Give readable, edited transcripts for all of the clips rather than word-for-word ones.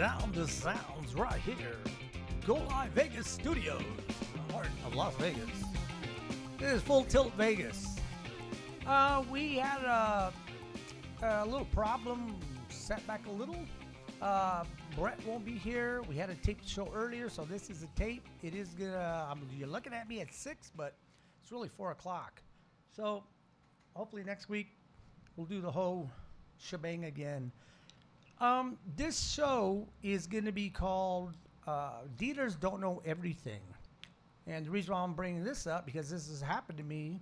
the sounds right here. Go Live Vegas Studios, the heart of Las Vegas. This is Full Tilt Vegas. We had a little problem, setback a little. Brett won't be here. We had to tape the show earlier, so this is a tape. It is gonna. You're looking at me at 6, but it's really 4 o'clock. So hopefully next week we'll do the whole shebang again. This show is going to be called Dealers Don't Know Everything. And the reason why I'm bringing this up, because this has happened to me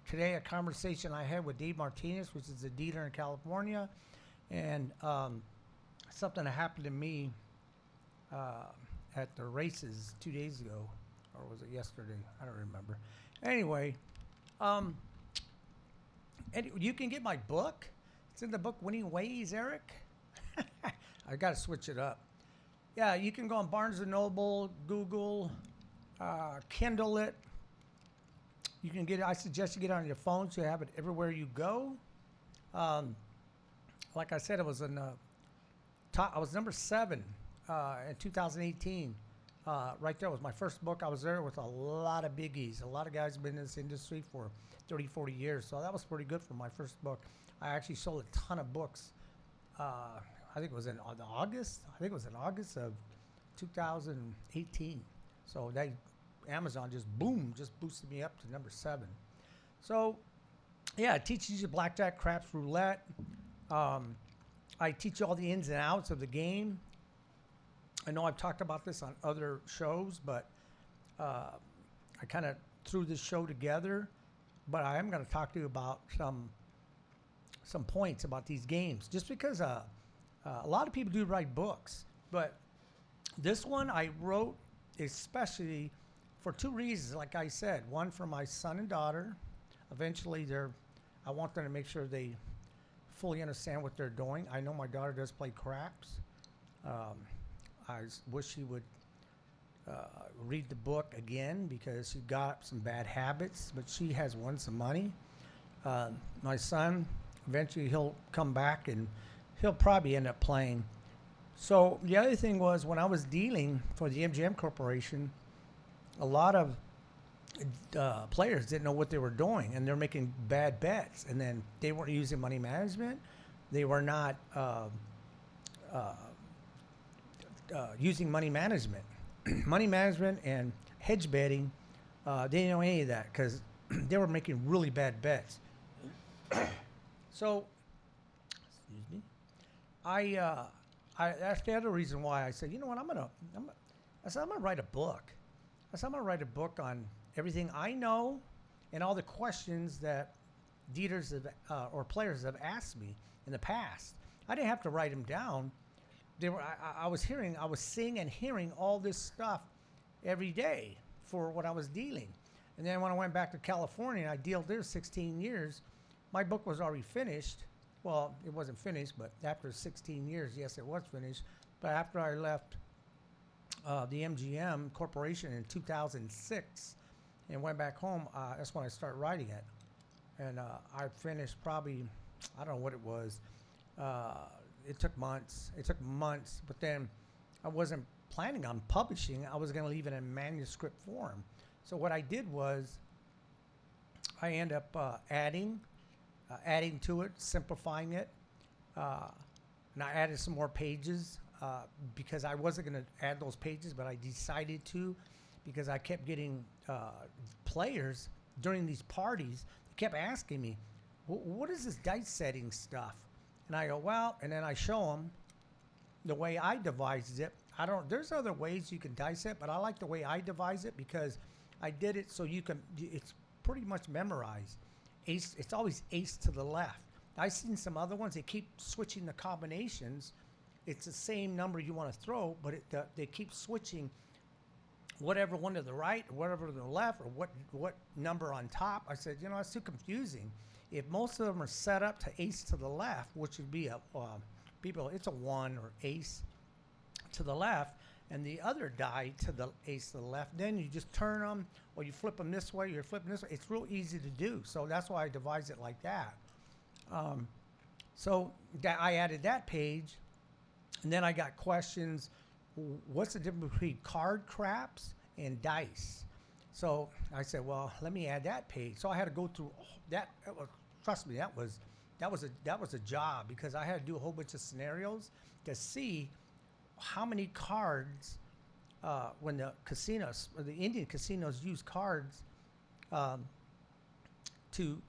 today, a conversation I had with Dave Martinez, which is a dealer in California, and something that happened to me at the races 2 days ago, or was it yesterday? I don't remember. Anyway, and you can get my book. It's in the book Winning Ways, Eric. I got to switch it up. Yeah, you can go on Barnes & Noble, Google, Kindle it. You can get it. I suggest you get it on your phone so you have it everywhere you go. Like I said, it was in top. I was number 7 in 2018. Right there was my first book. I was there with a lot of biggies. A lot of guys have been in this industry for 30, 40 years. So that was pretty good for my first book. I actually sold a ton of books. I think it was in August. I think it was in August of 2018. So that Amazon just boosted me up to number 7. So yeah, it teaches you blackjack, craps, roulette. I teach you all the ins and outs of the game. I know I've talked about this on other shows, but I kind of threw this show together. But I am going to talk to you about some points about these games, just because a lot of people do write books, but this one I wrote especially for 2 reasons. Like I said, one for my son and daughter. Eventually, I want them to make sure they fully understand what they're doing. I know my daughter does play craps. I wish she would read the book again because she got some bad habits, but she has won some money. My son, eventually he'll come back and he'll probably end up playing. So the other thing was, when I was dealing for the MGM Corporation, a lot of players didn't know what they were doing, and they're making bad bets, and then they weren't using money management. They were not using money management. Money management and hedge betting, they didn't know any of that because they were making really bad bets. So, excuse me. I that's the other reason why I said, you know what, I'm gonna write a book. I said I'm gonna write a book on everything I know and all the questions that dealers have, or players have asked me in the past. I didn't have to write them down. I was seeing and hearing all this stuff every day for what I was dealing. And then when I went back to California and I dealt there 16 years, my book was already finished. Well, it wasn't finished, but after 16 years, yes, it was finished. But after I left the MGM Corporation in 2006 and went back home, that's when I started writing it. And I finished probably, I don't know what it was. It took months, but then I wasn't planning on publishing. I was going to leave it in manuscript form. So what I did was I ended up adding to it, simplifying it. And I added some more pages because I wasn't going to add those pages, but I decided to because I kept getting players during these parties. They kept asking me, what is this dice setting stuff? And I go, well, and then I show them the way I devised it. There's other ways you can dice it, but I like the way I devise it because I did it so it's pretty much memorized. Ace, it's always ace to the left. I've seen some other ones, they keep switching the combinations. It's the same number you want to throw, but they keep switching whatever one to the right, or whatever to the left, or what number on top. I said, that's too confusing. If most of them are set up to ace to the left, which would be it's a 1 or ace to the left, and the other die to the ace to the left, then you just turn them, or you flip them this way, or you're flipping this way. It's real easy to do. So that's why I devised it like that. So I added that page, And then I got questions. What's the difference between card craps and dice? So I said, well, let me add that page. So I had to go through that. Trust me, that was a job, because I had to do a whole bunch of scenarios to see how many cards, when the casinos, or the Indian casinos, use cards to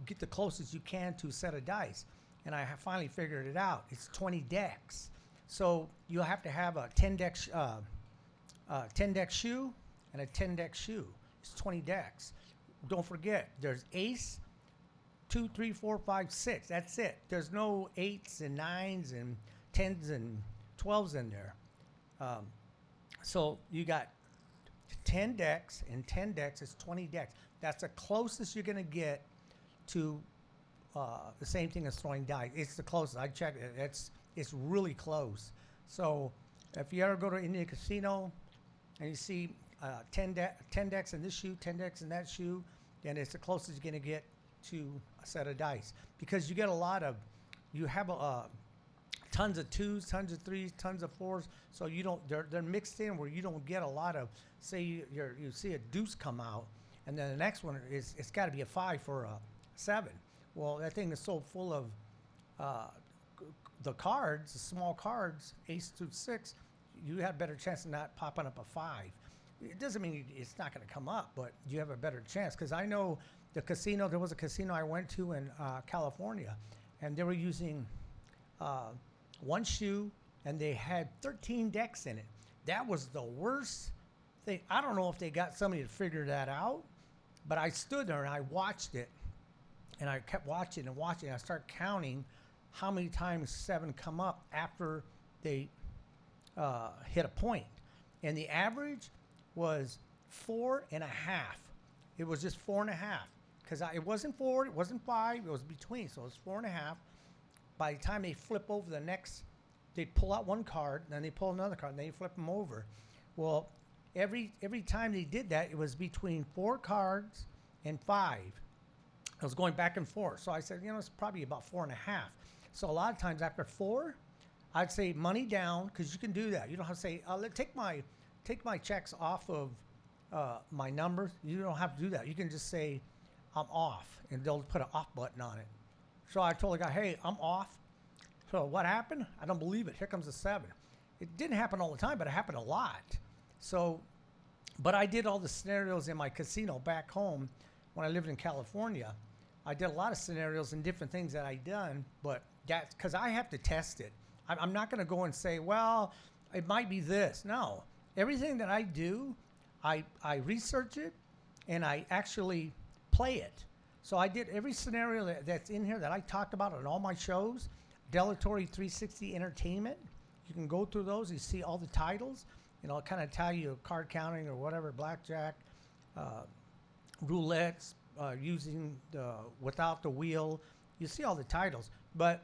get the closest you can to a set of dice. And I finally figured it out. It's 20 decks. So you'll have to have a 10 deck shoe and a 10 deck shoe. It's 20 decks. Don't forget, there's ace, 2, 3, 4, 5, 6. That's it. There's no 8s and 9s and 10s and 12s in there. So you got 10 decks, and 10 decks is 20 decks. That's the closest you're going to get to the same thing as throwing dice. It's the closest. I checked it. It's really close. So if you ever go to Indian casino and you see 10 decks in this shoe, 10 decks in that shoe, then it's the closest you're going to get to a set of dice. Because you get you have tons of 2s, tons of 3s, tons of 4s. So you don't, they're mixed in where you don't get a lot of, say you see a deuce come out, and then the next one it's got to be a 5 for a 7. Well, that thing is so full of the cards, the small cards, ace through 6, you have a better chance of not popping up a 5. It doesn't mean it's not going to come up, but you have a better chance. Because I know there was a casino I went to in California, and they were using one shoe, and they had 13 decks in it. That was the worst thing. I don't know if they got somebody to figure that out, but I stood there and I watched it, and I kept watching and watching. I started counting how many times 7 come up after they hit a point. And the average was 4.5. It was just 4.5. Because it wasn't 4, it wasn't 5, it was between. So it was 4.5. By the time they flip over the next, they pull out one card, then they pull another card, and then you flip them over. Well, every time they did that, it was between 4 cards and 5. I was going back and forth. So I said, it's probably about 4.5. So a lot of times after 4, I'd say money down, because you can do that. You don't have to say, take my checks off of my numbers. You don't have to do that. You can just say, I'm off, and they'll put an off button on it. So I told the guy, hey, I'm off. So what happened? I don't believe it. Here comes a 7. It didn't happen all the time, but it happened a lot. So, but I did all the scenarios in my casino back home when I lived in California. I did a lot of scenarios and different things that I done, but that's because I have to test it. I'm not going to go and say, well, it might be this. No, everything that I do, I research it, and I actually play it. So I did every scenario that's in here that I talked about on all my shows. Delatory 360 Entertainment. You can go through those. You see all the titles. I'll kind of tell you card counting or whatever, blackjack, roulettes, using without the wheel. You see all the titles. But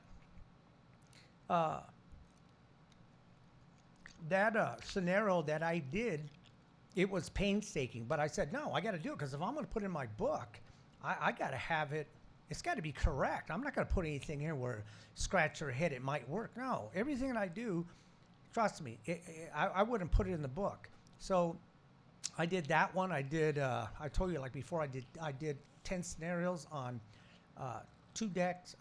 that scenario that I did, it was painstaking. But I said, no, I got to do it, because if I'm going to put it in my book, I got to have it. It's got to be correct. I'm not going to put anything here where scratch your head, it might work. No, everything that I do, trust me, I wouldn't put it in the book. So I did that one. I did. I told you like before. I did 10 scenarios on 2 decks,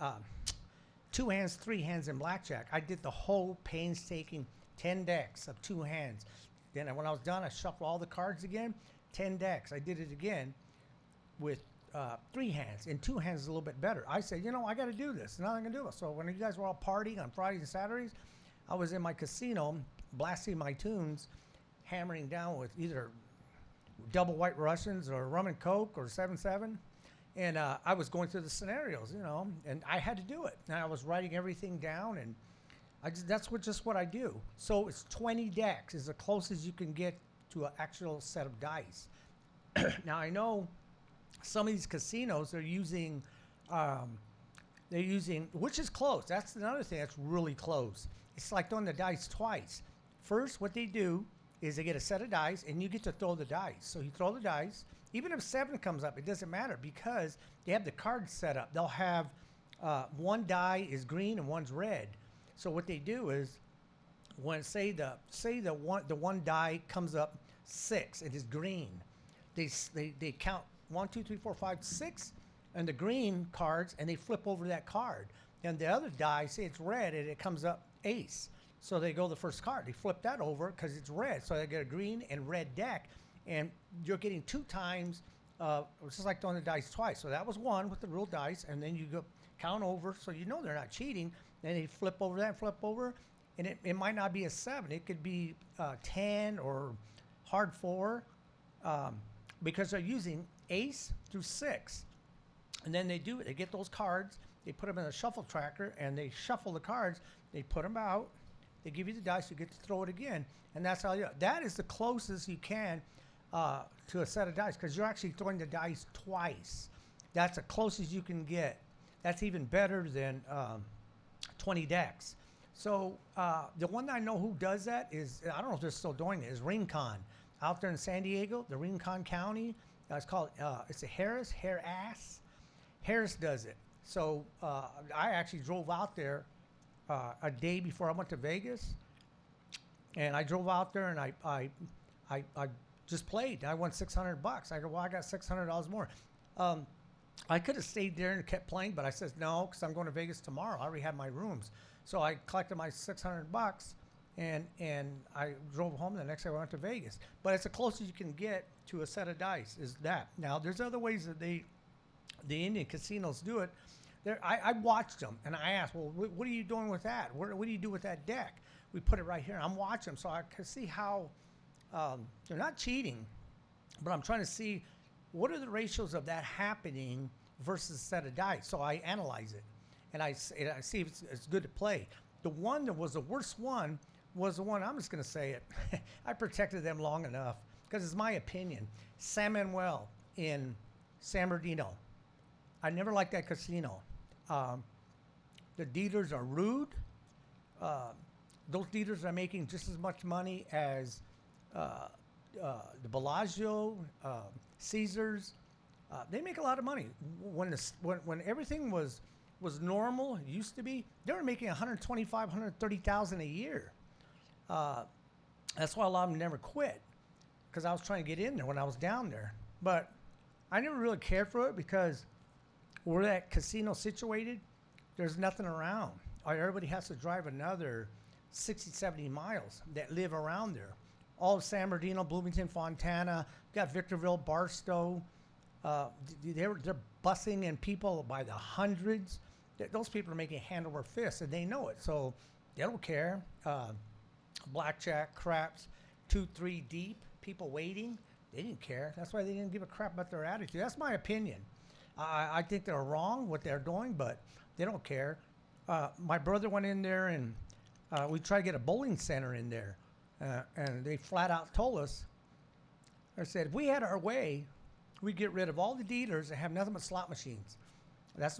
2 hands, 3 hands in blackjack. I did the whole painstaking 10 decks of 2 hands. Then when I was done, I shuffled all the cards again. 10 decks. I did it again with 3 hands, and 2 hands is a little bit better. I said, I got to do this. Now I'm going to do it. So when you guys were all partying on Fridays and Saturdays, I was in my casino blasting my tunes, hammering down with either double white Russians or rum and coke or 7-7. And I was going through the scenarios, and I had to do it. And I was writing everything down, and that's just what I do. So it's 20 decks is the closest you can get to an actual set of dice. Now I know some of these casinos are using, which is close. That's another thing that's really close. It's like throwing the dice twice. First, what they do is they get a set of dice, and you get to throw the dice. So you throw the dice. Even if 7 comes up, it doesn't matter, because they have the cards set up. They'll have one die is green and one's red. So what they do is when the one die comes up 6, it is green. They count 1, 2, 3, 4, 5, 6, and the green cards, and they flip over that card. And the other die, say it's red, and it comes up ace. So they go the first card. They flip that over because it's red. So they get a green and red deck, and you're getting 2 times. It's just like throwing the dice twice. So that was 1 with the real dice, and then you go count over, so you know they're not cheating. Then they flip over that, flip over, and it might not be a 7. It could be 10 or hard 4, because they're using ace through 6. And then they get those cards, they put them in a shuffle tracker, and they shuffle the cards, they put them out, they give you the dice, you get to throw it again, and that's how you do it. That is the closest you can to a set of dice, because you're actually throwing the dice twice. That's the closest you can get. That's even better than 20 decks. So the one that I know who does that is, I don't know if they're still doing it, is Rincon. Out there in San Diego, the Rincon County, it's called, it's a Harris does it. So I actually drove out there a day before I went to Vegas, and I drove out there and I just played. I won $600. I go, well, I got $600 more. I could have stayed there and kept playing, but I said no, because I'm going to Vegas tomorrow. I already have my rooms. So I collected my $600 and I drove home. The next day I went to Vegas. But it's the closest you can get to a set of dice is that. Now, there's other ways that the Indian casinos do it. I watched them, and I asked, well, what are you doing with that? What do you do with that deck? We put it right here. I'm watching them, so I can see how they're not cheating, but I'm trying to see what are the ratios of that happening versus a set of dice. So I analyze it, and I see if it's good to play. The one that was the worst one was the one, I'm just going to say it. I protected them long enough because it's my opinion. San Manuel in San Bernardino. I never liked that casino. The dealers are rude. Those dealers are making just as much money as the Bellagio, Caesars. They make a lot of money. When everything was normal, it used to be, they were making $125,000, $130,000 a year. That's why a lot of them never quit, because I was trying to get in there when I was down there. But I never really cared for it because where that casino situated, there's nothing around. Everybody has to drive another 60, 70 miles that live around there. All of San Bernardino, Bloomington, Fontana, got Victorville, Barstow. They're busing in people by the hundreds. Those people are making hand over fist, and they know it, so they don't care. Blackjack, craps, 2, 3 deep, people waiting. They didn't care. That's why they didn't give a crap about their attitude. That's my opinion. I think they're wrong what they're doing, but they don't care. My brother went in there, and we tried to get a bowling center in there, and they flat out told us, I said, if we had our way, we'd get rid of all the dealers and have nothing but slot machines. That's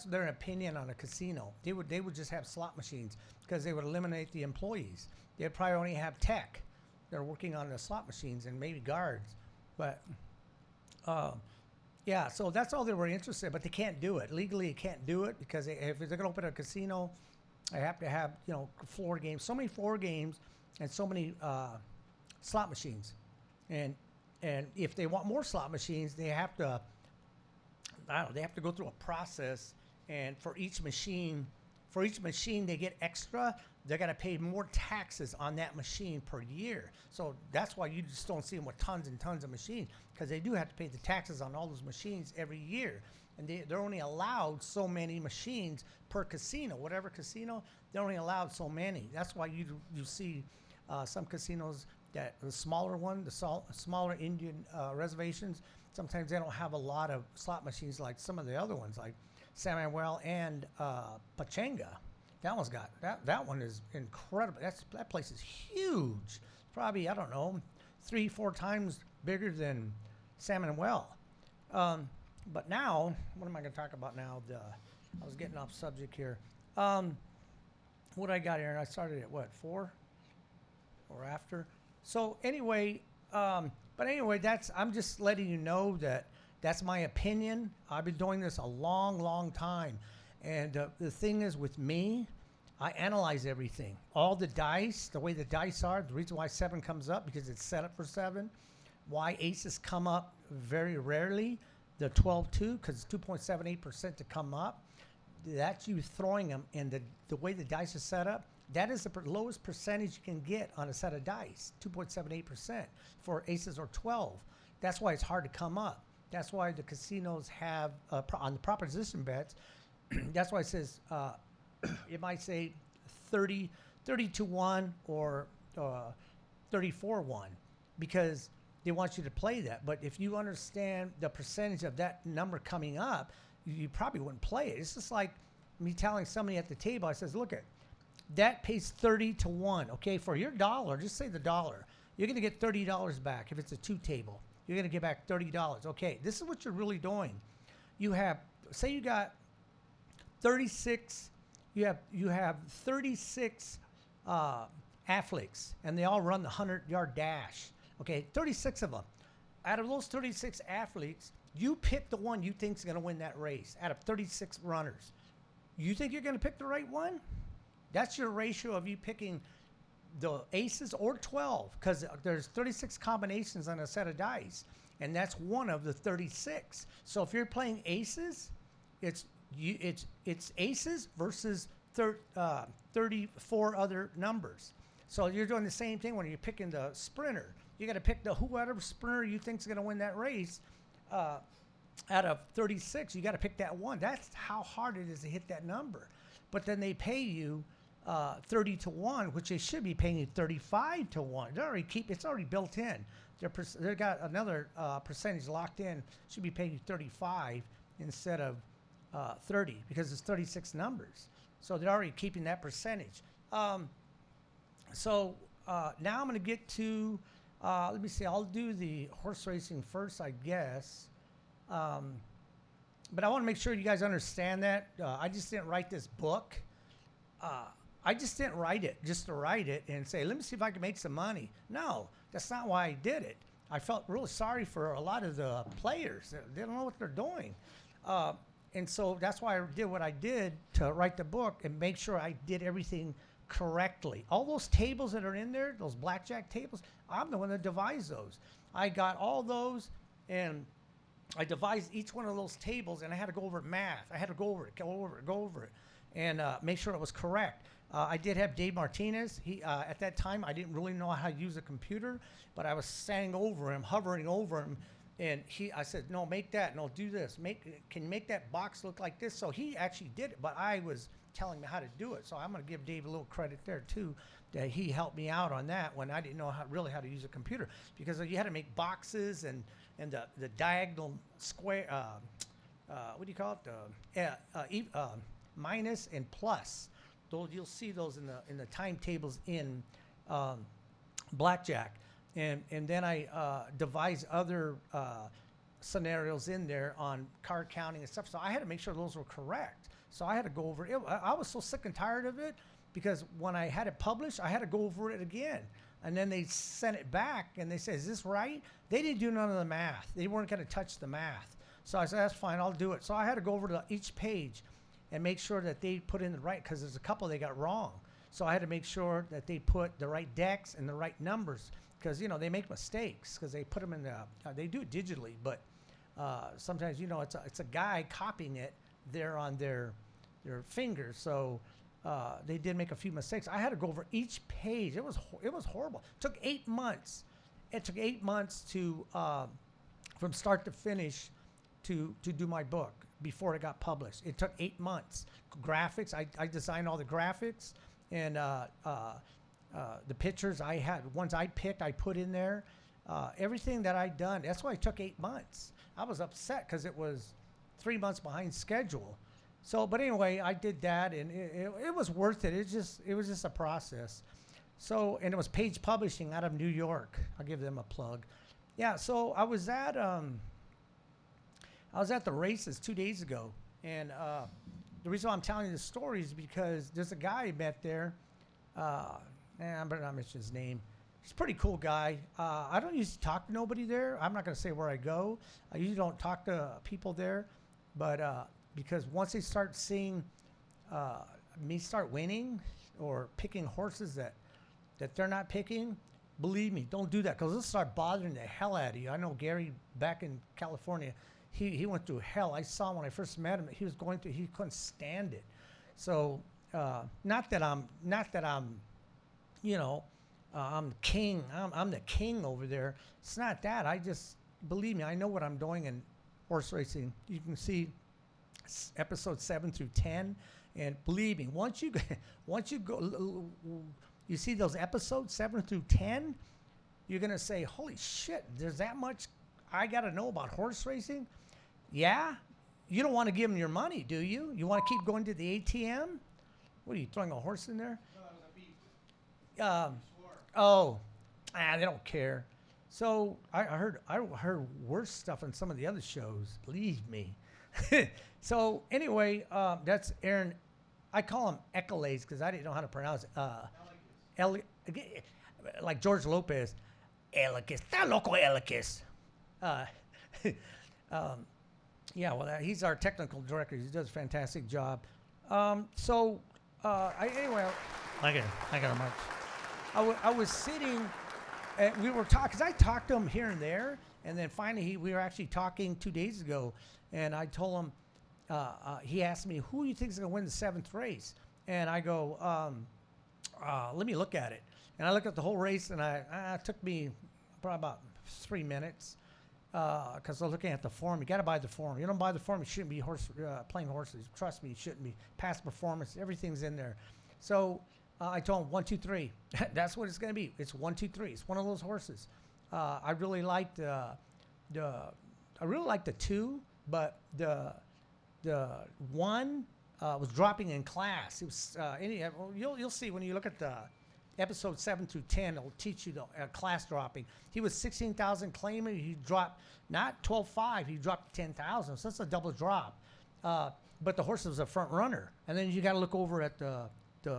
their opinion on a casino. They would just have slot machines because they would eliminate the employees. They'd probably only have tech. They're working on the slot machines and maybe guards, but yeah. So that's all they were interested in, but they can't do it legally. They can't do it because if they're going to open a casino, they have to have floor games, so many floor games, and so many slot machines, and if they want more slot machines, they have to. They have to go through a process, and for each machine they get extra. They're going to pay more taxes on that machine per year. So that's why you just don't see them with tons and tons of machines, because they do have to pay the taxes on all those machines every year. And they're only allowed so many machines per casino. Whatever casino, they're only allowed so many. That's why you see some casinos, that the smaller one, the smaller Indian reservations, sometimes they don't have a lot of slot machines like some of the other ones, like San Manuel and Pachanga. That one's got that one is incredible. That place is huge. Probably, I don't know, 3-4 times bigger than San Manuel. But now, what am I going to talk about now? I was getting off subject here. What I got here, and I started at what, 4 or after? So anyway, but anyway, I'm just letting you know that that's my opinion. I've been doing this a long, long time. And the thing is with me, I analyze everything. All the dice, the way the dice are, the reason why 7 comes up because it's set up for 7. Why aces come up very rarely. The 12-2 because it's 2.78% to come up. That's you throwing them, and the way the dice are set up, that is the lowest percentage you can get on a set of dice, 2.78% for aces or 12. That's why it's hard to come up. That's why the casinos have, on the proposition bets, that's why it says, it might say 30 to 1 or 34-1 because they want you to play that. But if you understand the percentage of that number coming up, you probably wouldn't play it. It's just like me telling somebody at the table, I says, look, that pays 30 to 1. Okay, for your dollar, just say the dollar, you're going to get $30 back. If it's a 2 table, you're going to get back $30. Okay, this is what you're really doing. You have, say you got 36, you have 36 athletes, and they all run the 100-yard dash. Okay, 36 of them. Out of those 36 athletes, you pick the one you think is going to win that race out of 36 runners. You think you're going to pick the right one? That's your ratio of you picking the aces or 12 because there's 36 combinations on a set of dice, and that's one of the 36. So if you're playing aces, it's aces versus 34 other numbers. So you're doing the same thing when you're picking the sprinter. You got to pick the whoever sprinter you think is going to win that race. Out of 36, you got to pick that one. That's how hard it is to hit that number. But then they pay you 30 to 1, which they should be paying you 35 to 1. It's already built in. They got another percentage locked in. Should be paying you 35 instead of 30 because it's 36 numbers. So they're already keeping that percentage. So now I'm going to get to, let me see, I'll do the horse racing first, I guess. But I want to make sure you guys understand that. I just didn't write this book. I just didn't write it just to write it and say, let me see if I can make some money. No, that's not why I did it. I felt really sorry for a lot of the players. They don't know what they're doing. And so that's why I did what I did to write the book and make sure I did everything correctly. All those tables that are in there, those blackjack tables, I'm the one that devised those. I got all those and I devised each one of those tables, and I had to go over math. I had to go over it, and make sure it was correct. I did have Dave Martinez. He at that time, I didn't really know how to use a computer, but I was standing over him, hovering over him, and I said, no, make that, no, do this. Can you make that box look like this? So he actually did it, but I was telling me how to do it. So I'm going to give Dave a little credit there, too, that he helped me out on that when I didn't know really how to use a computer, because you had to make boxes and the diagonal square, what do you call it? Minus and plus. Those you'll see those in the timetables in blackjack, and then I devised other scenarios in there on card counting and stuff. So I had to make sure those were correct. So I had to go over it. I was so sick and tired of it because when I had it published, I had to go over it again. And then they sent it back, and they said, is this right? They didn't do none of the math. They weren't going to touch the math. So I said, that's fine, I'll do it. So I had to go over to each page and make sure that they put in the right, because there's a couple they got wrong. So I had to make sure that they put the right decks and the right numbers, because, they make mistakes because they put them in they do it digitally, but sometimes, it's a guy copying it there on their fingers. So they did make a few mistakes. I had to go over each page. It was horrible. It took 8 months. It took 8 months to from start to finish to do my book before it got published. It took 8 months. Graphics, I designed all the graphics, and the pictures I had, ones I picked, I put in there. Everything that I'd done, that's why it took 8 months. I was upset because it was 3 months behind schedule. So, but anyway, I did that, and it was worth it. It was just a process. So, and it was Page Publishing out of New York. I'll give them a plug. Yeah. So I was at the races 2 days ago, and the reason why I'm telling you this story is because there's a guy I met there. I better not mention his name. He's a pretty cool guy. I don't usually talk to nobody there. I'm not going to say where I go. I usually don't talk to people there, but because once they start seeing me start winning or picking horses that they're not picking, believe me, don't do that because it'll start bothering the hell out of you. I know Gary back in California, he went through hell. I saw him when I first met him. He was going through. He couldn't stand it. So not that I'm, you know, I'm the king. I'm the king over there. It's not that. I just believe me. I know what I'm doing in horse racing. You can see episode 7 through 10, and believe me, once you go, you see those episodes 7 through 10, you're gonna say, "Holy shit! There's that much I gotta know about horse racing." Yeah, you don't want to give them your money, do you? You want to keep going to the ATM? What are you throwing a horse in there? No, that was a beef. They don't care. So I heard worse stuff on some of the other shows. Believe me. So anyway, that's Aaron. I call him Echolase because I didn't know how to pronounce it. Like George Lopez. Elikis. Está loco, Elikis. Yeah, well, he's our technical director. He does a fantastic job. Anyway, I got much. I was sitting, we were talking, because I talked to him here and there, and then finally we were actually talking 2 days ago, and I told him, he asked me, who do you think is going to win the 7th race? And I go, let me look at it. And I looked at the whole race, and it took me probably about 3 minutes. Because I was looking at the form. You got to buy the form. You don't buy the form, you shouldn't be playing horses. Trust me, you shouldn't be. Past performance, everything's in there. So I told him 1, 2, 3. That's what it's going to be. It's 1, 2, 3. It's one of those horses. I really liked the 2, but the 1 was dropping in class. It was you'll see when you look at the episode 7 through 10, it'll teach you the class dropping. He was 16,000 claiming. He dropped not 12.5. He dropped 10,000. So that's a double drop. But the horse was a front runner. And then you got to look over at the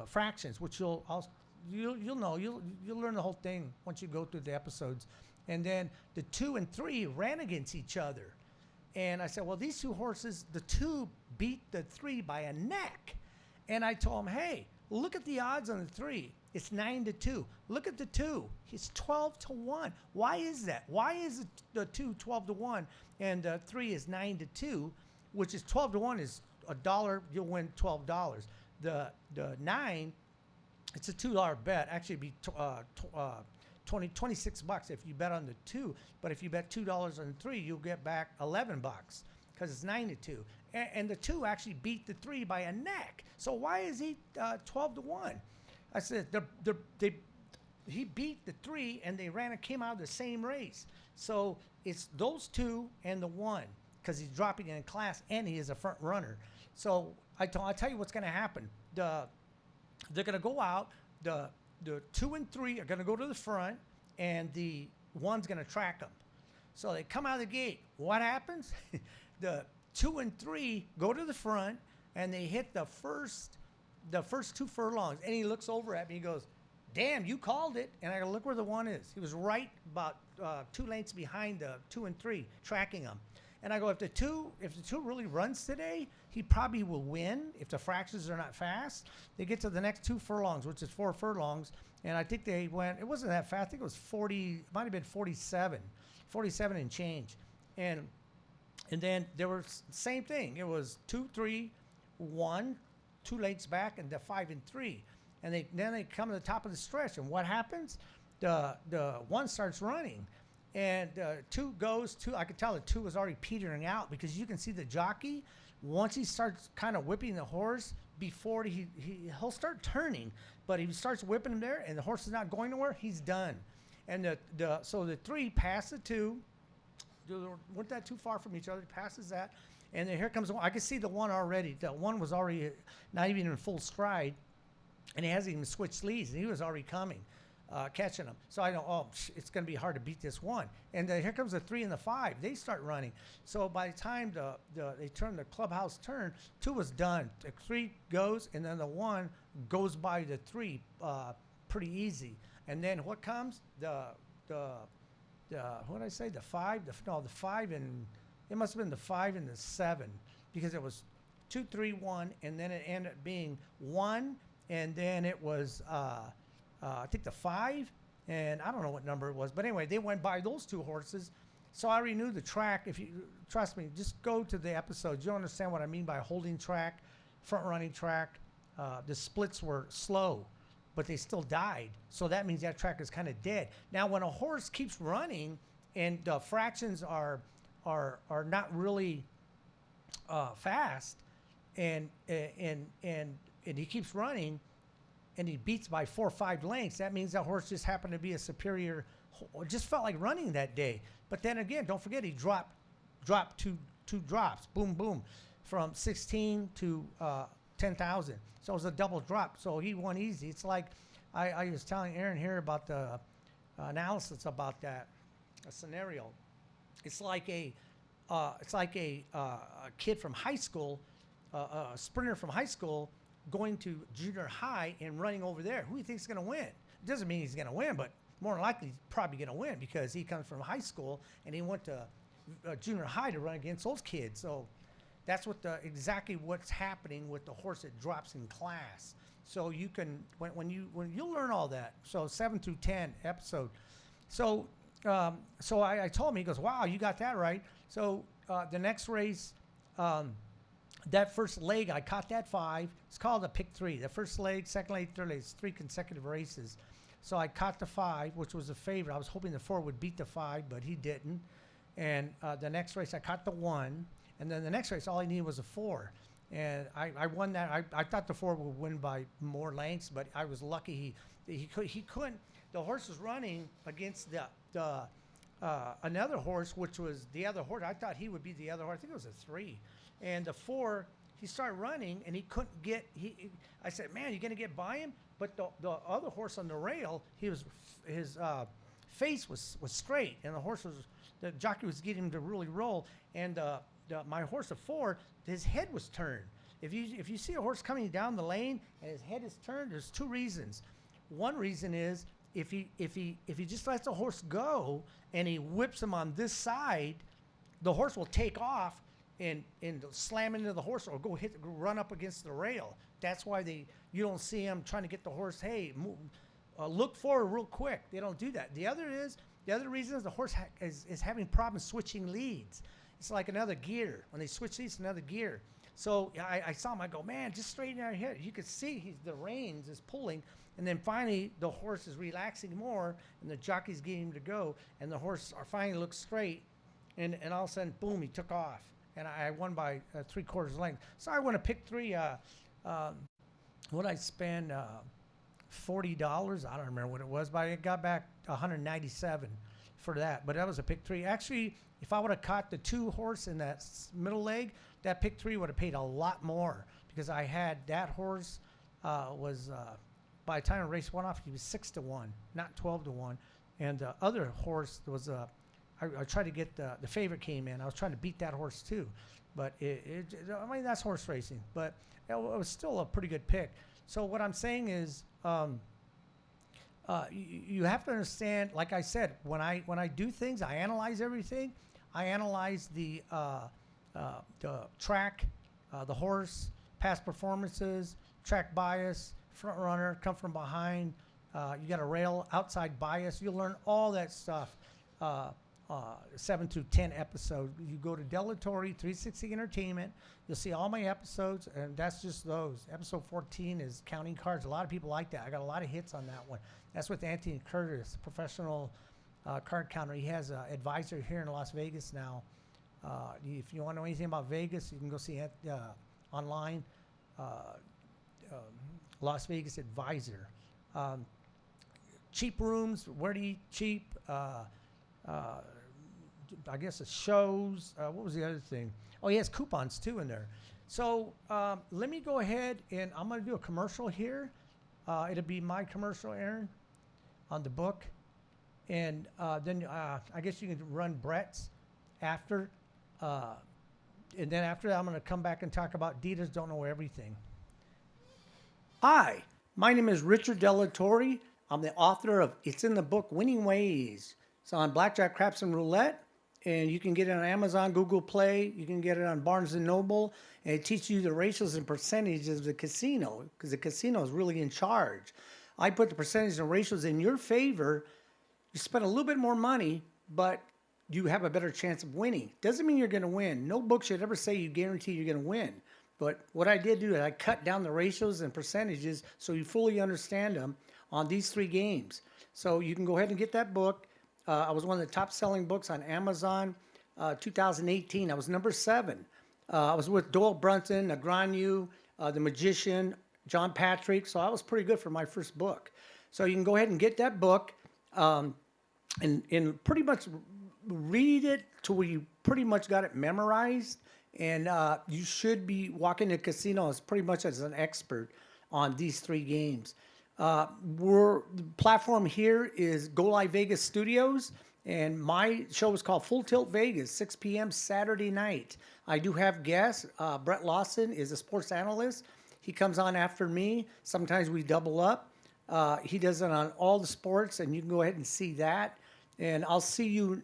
fractions, which you'll know. You'll learn the whole thing once you go through the episodes. And then the 2 and 3 ran against each other. And I said, well, these 2 horses, the 2 beat the 3 by a neck. And I told him, hey, look at the odds on the 3. It's 9-2. Look at the 2. He's 12-1. Why is that? Why is the 2 12-1 and 3 is 9-2, which is 12-1 is $1. You'll win $12. The 9, it's a $2 bet. Actually, it'd be $26 if you bet on the 2. But if you bet $2 on the 3, you'll get back $11 because it's 9-2. And the 2 actually beat the 3 by a neck. So why is he 12-1? I said he beat the 3 and they came out of the same race. So it's those 2 and the 1 because he's dropping in class and he is a front runner. So I'll tell you what's going to happen. They're going to go out. The 2 and 3 are going to go to the front and the 1's going to track them. So they come out of the gate. What happens? The 2 and 3 go to the front and they hit the first 2 furlongs, and he looks over at me. He goes, "Damn, you called it." And I go, "Look where the 1 is." He was right about 2 lengths behind the 2 and 3, tracking them. And I go, if the two really runs today, he probably will win. If the fractions are not fast, they get to the next 2 furlongs, which is 4 furlongs. And I think they went. It wasn't that fast. I think it was 40. It might have been 47 and change. And then there was the same thing. It was 2, 3, 1. 2 lengths back and the 5 and 3, and then they come to the top of the stretch, and what happens? The 1 starts running, and 2 goes. 2, I could tell the 2 was already petering out because you can see the jockey once he starts kind of whipping the horse before he'll start turning, but if he starts whipping him there and the horse is not going nowhere, he's done. And so the 3 passed the 2. Weren't that too far from each other? Passes that. And then here comes the 1. I could see the 1 already. The 1 was already not even in full stride, and he hasn't even switched leads, and he was already coming, catching him. So I know, it's going to be hard to beat this 1. And then here comes the 3 and the 5. They start running. So by the time they turn the clubhouse turn, 2 was done. The 3 goes, and then the 1 goes by the 3 pretty easy. And then what comes? What did I say? The 5? The 5 and... It must have been the 5 and the 7 because it was 2, 3, 1, and then it ended up being 1, and then it was I think the 5, and I don't know what number it was, but anyway, they went by those 2 horses. So I already knew the track. If you trust me, just go to the episodes. You'll understand what I mean by holding track, front running track. The splits were slow, but they still died. So that means that track is kind of dead. Now, when a horse keeps running and the fractions are not really fast, and he keeps running, and he beats by 4 or 5 lengths, that means that horse just happened to be a superior, just felt like running that day. But then again, don't forget he dropped two drops, boom, boom, from 16 to 10,000. So it was a double drop. So he won easy. It's like I was telling Aaron here about the analysis about that scenario. It's like a kid from high school, a sprinter from high school, going to junior high and running over there. Who do you think is going to win? It doesn't mean he's going to win, but more than likely he's probably going to win because he comes from high school and he went to junior high to run against those kids. So that's exactly what's happening with the horse that drops in class. So you can when you'll learn all that. So 7 through 10 episode. So I told him, he goes, wow, you got that right. So the next race, that first leg, I caught that 5. It's called a pick 3. The first leg, second leg, third leg, it's 3 consecutive races. So I caught the 5, which was a favorite. I was hoping the 4 would beat the 5, but he didn't. And the next race, I caught the 1. And then the next race, all I needed was a 4. And I won that. I thought the 4 would win by more lengths, but I was lucky he couldn't. The horse was running against the another horse, which was the other horse. I thought he would be the other horse. I think it was a 3. And the 4, he started running, and he couldn't get. I said, "Man, you gonna get by him?" But the other horse on the rail, his face was straight, and the jockey was getting him to really roll. And my horse, the 4, his head was turned. If you see a horse coming down the lane and his head is turned, there's 2 reasons. One reason is if he just lets the horse go and he whips him on this side, the horse will take off and slam into the horse or run up against the rail. That's why you don't see him trying to get the horse. Hey, move, look forward real quick. They don't do that. The other reason is the horse is having problems switching leads. It's like another gear. When they switch leads, another gear. So I saw him. I go, man, just straighten out your head. You could see the reins is pulling, and then finally the horse is relaxing more, and the jockey's getting him to go, and the horse finally looks straight, and all of a sudden, boom, he took off. And I won by 3/4 length. So I won a pick 3. What I spend $40. I don't remember what it was, but I got back 197 for that. But that was a pick 3. Actually, if I would have caught the 2 horse in that middle leg, that pick 3 would have paid a lot more because I had that horse was by the time the race went off, he was 6-1, not 12-1, and the other horse was I tried to get the favorite came in. I was trying to beat that horse too, but I mean that's horse racing, but it was still a pretty good pick. So what I'm saying is, you have to understand. Like I said, when I do things, I analyze everything. I analyze the track, the horse, past performances, track bias, front runner, come from behind. You got a rail outside bias. You'll learn all that stuff. 7 through 10 episodes. You go to Delatorre 360 Entertainment. You'll see all my episodes, and that's just those. Episode 14 is counting cards. A lot of people like that. I got a lot of hits on that one. That's with Anthony Curtis, professional card counter. He has an advisor here in Las Vegas now. If you want to know anything about Vegas, you can go see it online. Las Vegas Advisor. Cheap rooms. Where to eat cheap? I guess the shows. What was the other thing? Oh, he has coupons too in there. So let me go ahead and I'm going to do a commercial here. It'll be my commercial, Aaron, on the book. And then I guess you can run Brett's after. And then after that, I'm going to come back and talk about Ditas Don't Know Everything. Hi, my name is Richard Delatorre. I'm the author of It's in the Book, Winning Ways. It's on Blackjack, Craps, and Roulette. and you can get it on Amazon, Google Play. You can get it on Barnes and Noble, and it teaches you the ratios and percentages of the casino because the casino is really in charge. I put the percentages and ratios in your favor. You spend a little bit more money, but you have a better chance of winning. Doesn't mean you're going to win. No book should ever say you guarantee you're going to win. But what I did do is I cut down the ratios and percentages so you fully understand them on these 3 games. So you can go ahead and get that book. I was one of the top selling books on Amazon. 2018, I was number 7. I was with Doyle Brunson, Negreanu, The Magician, John Patrick. So I was pretty good for my first book. So you can go ahead and get that book and pretty much read it to where you pretty much got it memorized. And you should be walking the casino as pretty much as an expert on these 3 games. The platform here is Go Live Vegas Studios, and my show is called Full Tilt Vegas, 6 p.m. Saturday night. I do have guests. Brett Lawson is a sports analyst. He comes on after me. Sometimes we double up. He does it on all the sports, and you can go ahead and see that. And I'll see you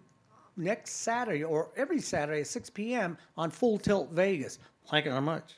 next Saturday or every Saturday at 6 p.m. on Full Tilt Vegas. Thank you very much.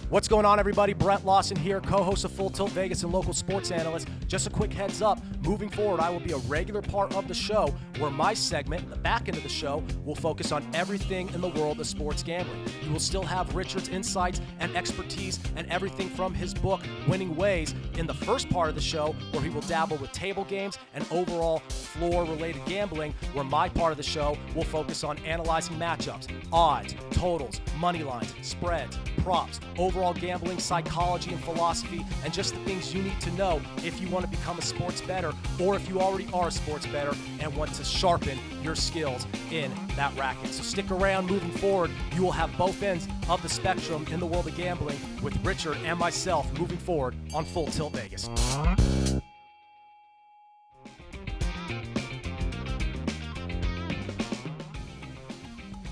What's going on, everybody? Brett Lawson here, co-host of Full Tilt Vegas and local sports analyst. Just a quick heads up, moving forward, I will be a regular part of the show where my segment, the back end of the show, will focus on everything in the world of sports gambling. You will still have Richard's insights and expertise and everything from his book, Winning Ways, in the first part of the show where he will dabble with table games and overall floor-related gambling, where my part of the show will focus on analyzing matchups, odds, totals, money lines, spreads, props, overall gambling, psychology, and philosophy, and just the things you need to know if you want to become a sports bettor or if you already are a sports bettor and want to sharpen your skills in that racket. So stick around. Moving forward, you will have both ends of the spectrum in the world of gambling with Richard and myself moving forward on Full Tilt Vegas.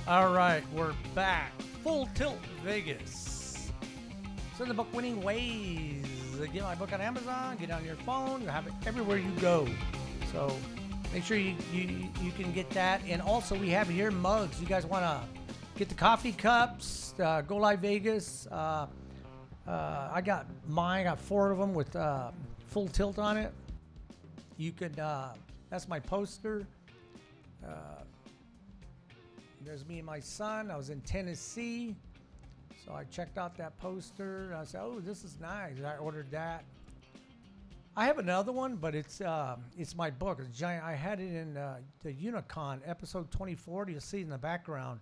All right, we're back. Full Tilt Vegas. So the book Winning Ways. Get my book on Amazon, get it on your phone, you have it everywhere you go. So make sure you can get that. And also we have here mugs. You guys want to get the coffee cups, Go Live Vegas. I got mine, I got 4 of them with Full Tilt on it. You could, that's my poster. There's me and my son. I was in Tennessee. So I checked out that poster. And I said, "Oh, this is nice." I ordered that. I have another one, but it's my book. It's giant. I had it in the Unicon episode 24. You'll see in the background.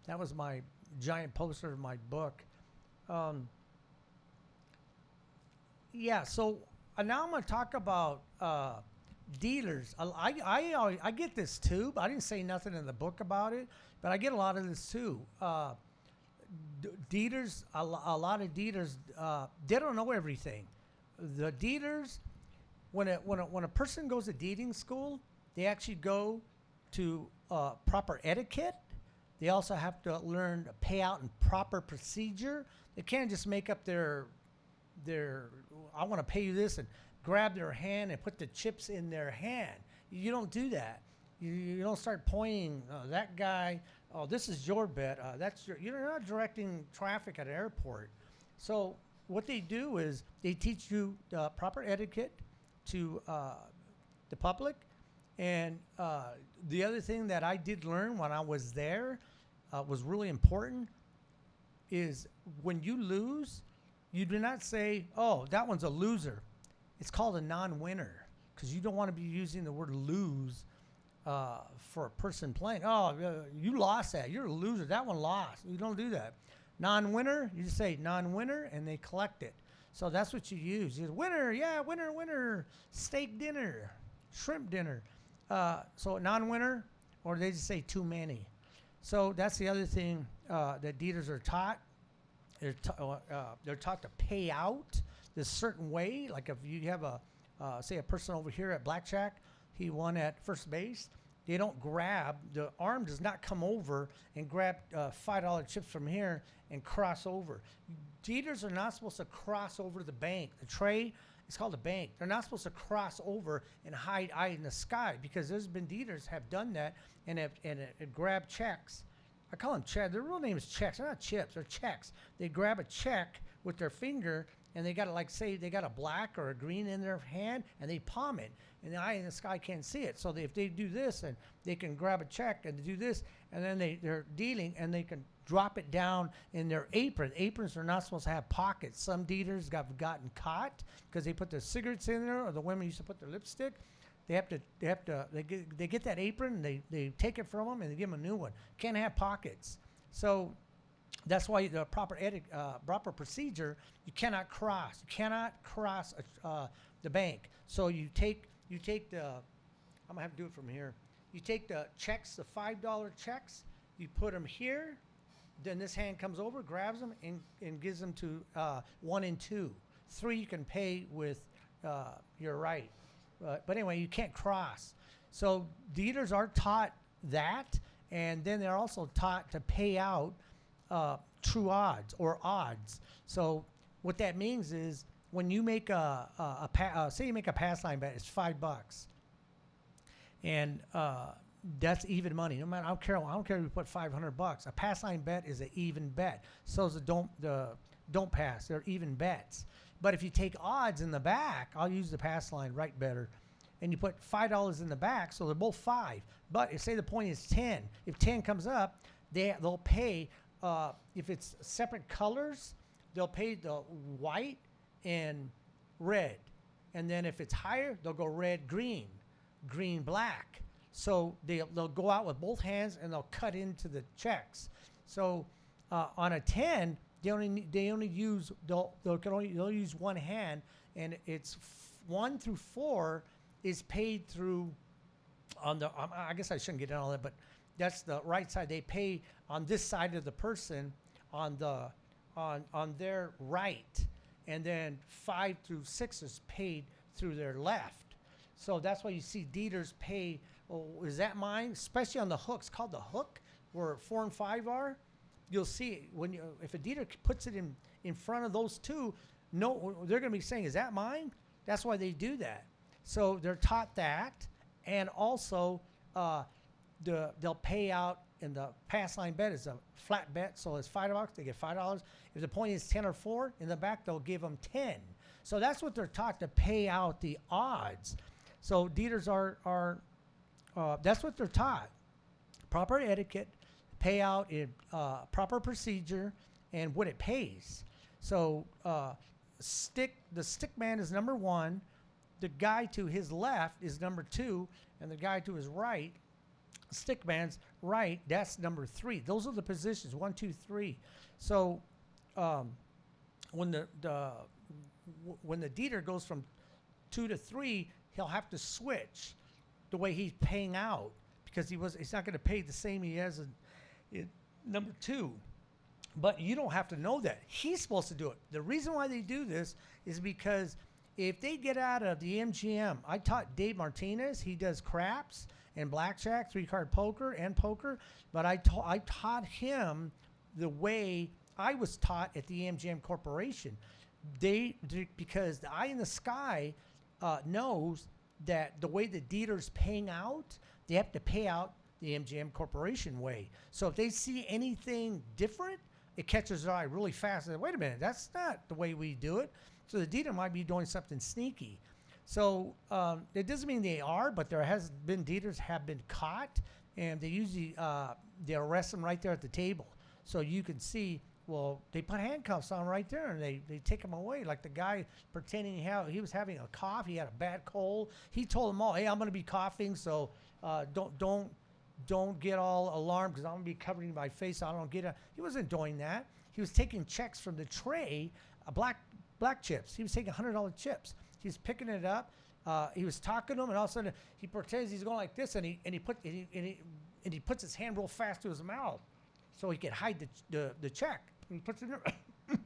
That was my giant poster of my book. Yeah. So now I'm going to talk about dealers. I get this too, but I didn't say nothing in the book about it. But I get a lot of this too. Dealers, a lot of dealers, they don't know everything. The dealers, when a person goes to dealing school, they actually go to proper etiquette. They also have to learn payout and proper procedure. They can't just make up their I want to pay you this and grab their hand and put the chips in their hand. You don't do that. You don't start pointing, that guy, oh, this is your bet. You're not directing traffic at an airport. So what they do is they teach you proper etiquette to the public. And the other thing that I did learn when I was there was really important is when you lose, you do not say, "Oh, that one's a loser." It's called a non-winner because you don't want to be using the word lose for a person playing. "Oh, you lost that. You're a loser. That one lost." You don't do that. Non-winner, you just say non-winner, and they collect it. So that's what you use. You winner, yeah, winner, winner. Steak dinner, shrimp dinner. So non-winner, or they just say too many. So that's the other thing that dealers are taught. They're taught to pay out this certain way. Like if you have say a person over here at blackjack, he won at first base. They don't grab, the arm does not come over and grab $5 chips from here and cross over. Dealers are not supposed to cross over the bank. The tray It's called a bank. They're not supposed to cross over and hide eye in the sky, because those banditas have done that and have grabbed checks. I call them checks. Their real name is checks. They're not chips. They're checks. They grab a check with their finger, and they got to, like, say they got a black or a green in their hand, and they palm it, and the eye in the sky can't see it. So if they do this, and they can grab a check and do this, and then they're dealing, and they can drop it down in their apron. Aprons are not supposed to have pockets. Some dealers gotten caught because they put their cigarettes in there, or the women used to put their lipstick. They get that apron, and they take it from them, and they give them a new one. Can't have pockets. So that's why the proper procedure, you cannot cross. You cannot cross the bank. So you take the, I'm gonna have to do it from here. You take the checks, the $5 checks, you put them here, then this hand comes over, grabs them, and gives them to 1 and 2. 3 you can pay with your right. But anyway, you can't cross. So dealers are taught that, and then they're also taught to pay out true odds or odds. So what that means is when you make say you make a pass line bet, it's $5, and that's even money. No matter, I don't care if you put $500. A pass line bet is an even bet. So is the don't pass. They're even bets. But if you take odds in the back, I'll use the pass line right better, and you put $5 in the back, so they're both 5. But if say the point is 10, if 10 comes up, they'll pay. If it's separate colors, they'll pay the white and red, and then if it's higher, they'll go red, green, green, black. So they'll go out with both hands, and they'll cut into the checks. So on a 10, they'll use one hand, and it's 1 through 4 is paid through on the. I guess I shouldn't get into all that, but that's the right side. They pay on this side of the person on their right, and then 5 through 6 is paid through their left. So that's why you see dealers pay. Oh, is that mine? Especially on the hooks, called the hook, where 4 and 5 are. You'll see if a dealer puts it in front of those two, no, they're going to be saying, "Is that mine?" That's why they do that. So they're taught that, and also they'll pay out. And the pass line bet is a flat bet, so it's $5. They get $5. If the point is 10 or 4 in the back, they'll give them 10. So that's what they're taught, to pay out the odds. So dealers are that's what they're taught. Proper etiquette, pay out in proper procedure, and what it pays. So the stick man is number 1. The guy to his left is number 2, and the guy to his right, stick man's right, that's number 3. Those are the positions, 1, 2, 3. So when the dealer goes from 2 to 3, he'll have to switch the way he's paying out, because he's not going to pay the same he has in number 2. But you don't have to know that. He's supposed to do it. The reason why they do this is because if they get out of the MGM, I taught Dave Martinez. He does craps and blackjack, 3-card poker, and poker. But I taught him the way I was taught at the MGM Corporation. Because the eye in the sky knows that the way the dealer's paying out, they have to pay out the MGM Corporation way. So if they see anything different, it catches their eye really fast. And wait a minute, that's not the way we do it. So the dealer might be doing something sneaky. So it doesn't mean they are, but there has been dealers have been caught, and they usually they arrest them right there at the table. So you can see, well, they put handcuffs on right there, and they take them away. Like the guy pretending he was having a cough, he had a bad cold. He told them all, "Hey, I'm going to be coughing, so don't get all alarmed, because I'm going to be covering my face so I don't get it." He wasn't doing that. He was taking checks from the tray, black chips. He was taking $100 chips. He was picking it up. He was talking to him, and all of a sudden he pretends he's going like this, and he puts his hand real fast to his mouth so he can hide the check. And he puts it in there.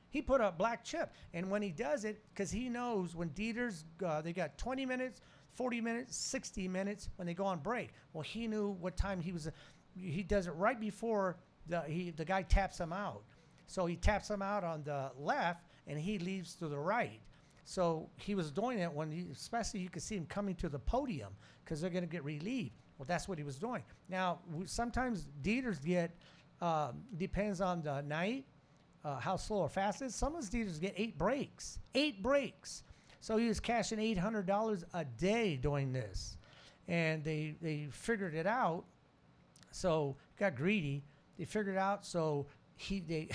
He put a black chip, and when he does it, because he knows when dealers they got 20 minutes, 40 minutes, 60 minutes when they go on break. Well, he knew what time he was. He does it right before the guy taps him out. So he taps him out on the left, and he leaves to the right. So he was doing it when, especially you could see him coming to the podium because they're going to get relieved. Well, that's what he was doing. Now, sometimes Dieters get, depends on the night, how slow or fast it is. Some of his Dieters get 8 breaks. 8 breaks. So he was cashing $800 a day doing this. And they figured it out. So got greedy. They figured it out. So they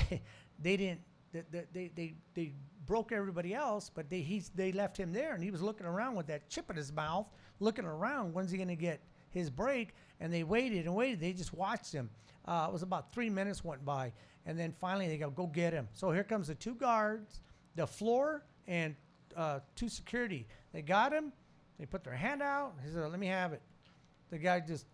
didn't. They broke everybody else, but they left him there, and he was looking around with that chip in his mouth, looking around. When's he going to get his break? And they waited and waited. They just watched him. It was about 3 minutes went by, and then finally they go get him. So here comes the 2 guards, the floor, and 2 security. They got him. They put their hand out. He said, "Let me have it." The guy just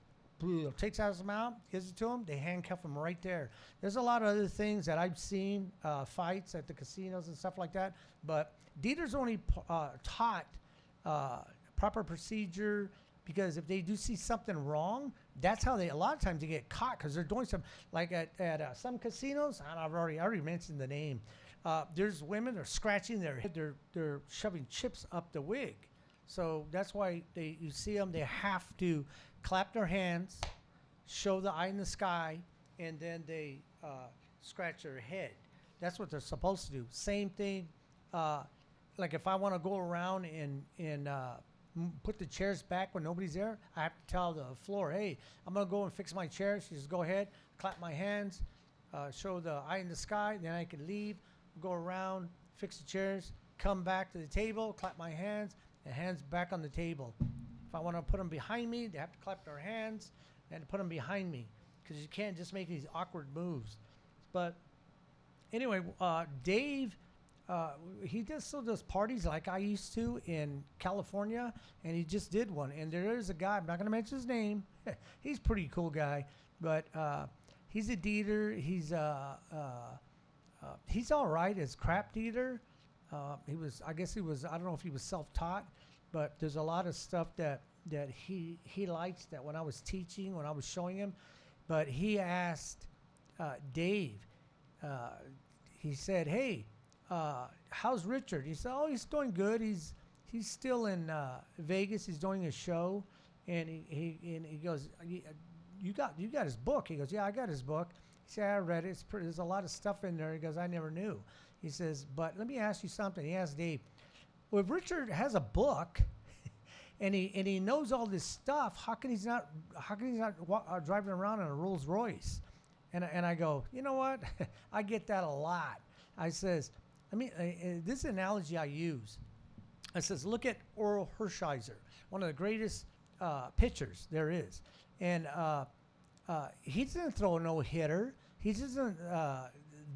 takes out his mouth, gives it to him. They handcuff him right there. There's a lot of other things that I've seen, fights at the casinos and stuff like that. But Dieter's only taught proper procedure, because if they do see something wrong, that's how a lot of times they get caught, because they're doing some, like at some casinos, and I already mentioned the name. There's women, they're scratching their head, they're shoving chips up the wig. So that's why you see them, they have to clap their hands, show the eye in the sky, and then they scratch their head. That's what they're supposed to do. Same thing, like if I want to go around and put the chairs back when nobody's there, I have to tell the floor, "Hey, I'm going to go and fix my chair." She says, "Go ahead, clap my hands, show the eye in the sky, then I can leave, go around, fix the chairs, come back to the table, clap my hands, and hands back on the table." If I want to put them behind me, they have to clap their hands and put them behind me, because you can't just make these awkward moves. But anyway, Dave, he still does parties like I used to in California, and he just did one. And there is a guy, I'm not going to mention his name. He's a pretty cool guy, but he's a Dieter. He's all right as crap Dieter. I don't know if he was self-taught, but there's a lot of stuff that he likes that when I was teaching, when I was showing him. But he asked Dave, he said, "Hey, how's Richard?" He said, "Oh, he's doing good. He's still in Vegas. He's doing a show." And he goes, "You got his book?" He goes, "Yeah, I got his book." He said, "I read it. There's a lot of stuff in there." He goes, "I never knew." He says, "But let me ask you something." He asked Dave, "Well, if Richard has a book and he knows all this stuff, how can he's not driving around in a Rolls Royce?" And I go, "You know what? I get that a lot." I says, this analogy I use. I says, look at Oral Hershiser, one of the greatest pitchers there is. And he doesn't throw a no-hitter. He doesn't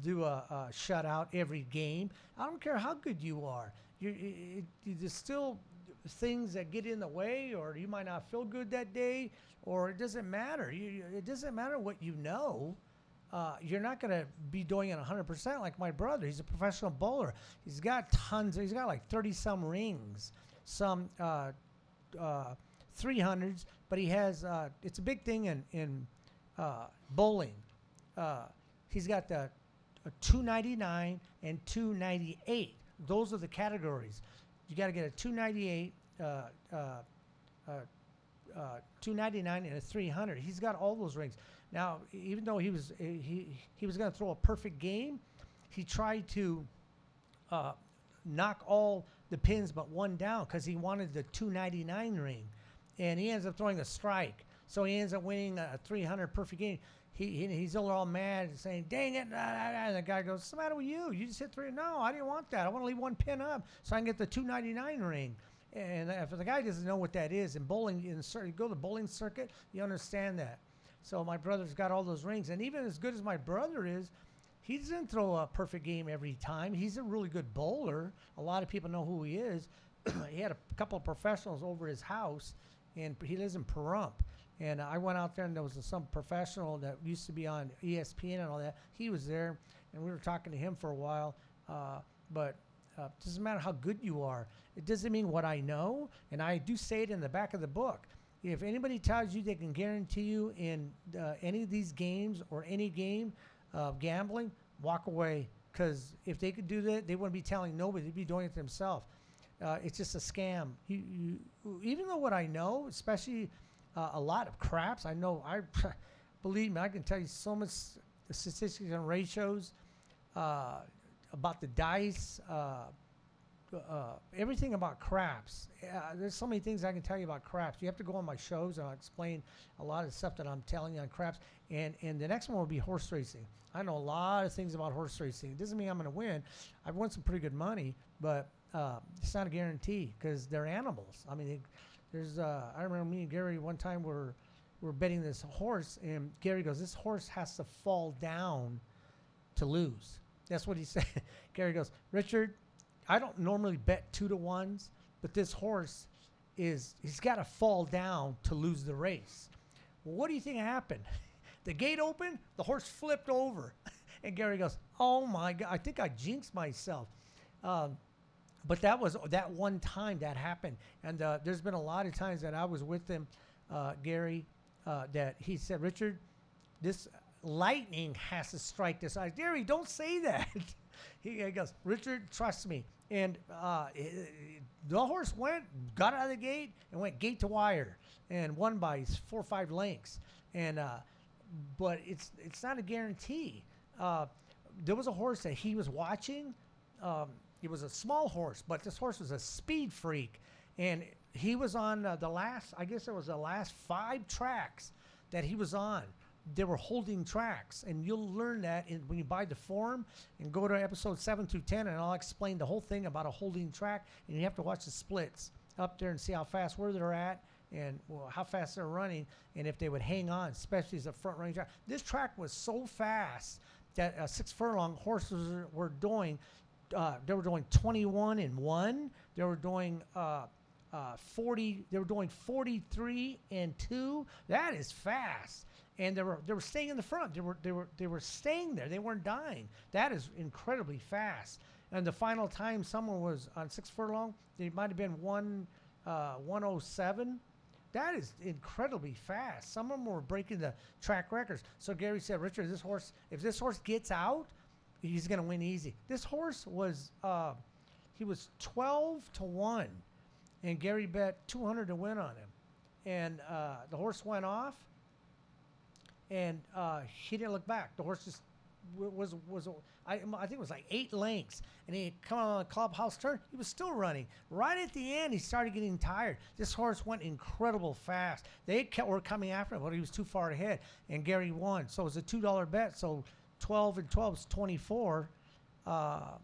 do a shutout every game. I don't care how good you are. There's still things that get in the way, or you might not feel good that day, or it doesn't matter. It doesn't matter what you know. You're not going to be doing it 100% like my brother. He's a professional bowler. He's got tons. He's got like 30-some rings, some 300s, but he has, it's a big thing in bowling. He's got the 299 and 298. Those are the categories. You got to get a 298, 299, and a 300. He's got all those rings. Now, even though he was going to throw a perfect game, he tried to knock all the pins but one down because he wanted the 299 ring, and he ends up throwing a strike. So he ends up winning a 300 perfect game. He's all mad and saying, "Dang it!" And the guy goes, "What's the matter with you? You just hit 3." "No, I didn't want that. I want to leave one pin up so I can get the 299 ring." And if the guy doesn't know what that is, in bowling, you go to the bowling circuit, you understand that. So my brother's got all those rings, and even as good as my brother is, he doesn't throw a perfect game every time. He's a really good bowler. A lot of people know who he is. He had a couple of professionals over his house, and he lives in Pahrump. And I went out there, and there was some professional that used to be on ESPN and all that. He was there, and we were talking to him for a while. But it doesn't matter how good you are. It doesn't mean what I know, and I do say it in the back of the book. If anybody tells you they can guarantee you in any of these games or any game of gambling, walk away. Because if they could do that, they wouldn't be telling nobody. They'd be doing it themselves. It's just a scam. Even though what I know, especially a lot of craps, I know. Believe me, I can tell you so much statistics and ratios about the dice. Everything about craps. There's so many things I can tell you about craps. You have to go on my shows and I'll explain a lot of stuff that I'm telling you on craps. And the next one will be horse racing. I know a lot of things about horse racing. It doesn't mean I'm going to win. I've won some pretty good money, but it's not a guarantee because they're animals. I mean, I remember me and Gary one time we're betting this horse, and Gary goes, "This horse has to fall down to lose." That's what he said. Gary goes, "Richard, I don't normally bet 2-to-1s, but this horse he's got to fall down to lose the race." Well, what do you think happened? The gate opened, the horse flipped over. And Gary goes, "Oh my God, I think I jinxed myself." But that was that one time that happened. And there's been a lot of times that I was with him, Gary, that he said, "Richard, this lightning has to strike this ice." "Gary, don't say that." He goes, "Richard, trust me." And the horse got out of the gate and went gate to wire and won by 4 or 5 lengths. And but it's not a guarantee. There was a horse that he was watching. It was a small horse, but this horse was a speed freak, and he was on the last. I guess it was the last 5 tracks that he was on. They were holding tracks, and you'll learn that when you buy the form and go to episode 7 through 10, and I'll explain the whole thing about a holding track. And you have to watch the splits up there and see how fast where they're at and how fast they're running, and if they would hang on, especially as a front running track. This track was so fast that 6 furlong horses were doing. They were doing 21 and 1. They were doing 40. They were doing 43 and 2. That is fast. And they were staying in the front. They were staying there. They weren't dying. That is incredibly fast. And the final time someone was on 6 furlong, they might have been 107. That is incredibly fast. Some of them were breaking the track records. So Gary said, "Richard, if this horse gets out, he's going to win easy." This horse was he was 12-1, and Gary bet 200 to win on him. And the horse went off. And he didn't look back. The horse just I think it was like 8 lengths. And he had come on the clubhouse turn. He was still running. Right at the end, he started getting tired. This horse went incredible fast. They were coming after him, but he was too far ahead. And Gary won. So it was a $2 bet. So 12 and 12 is 24. I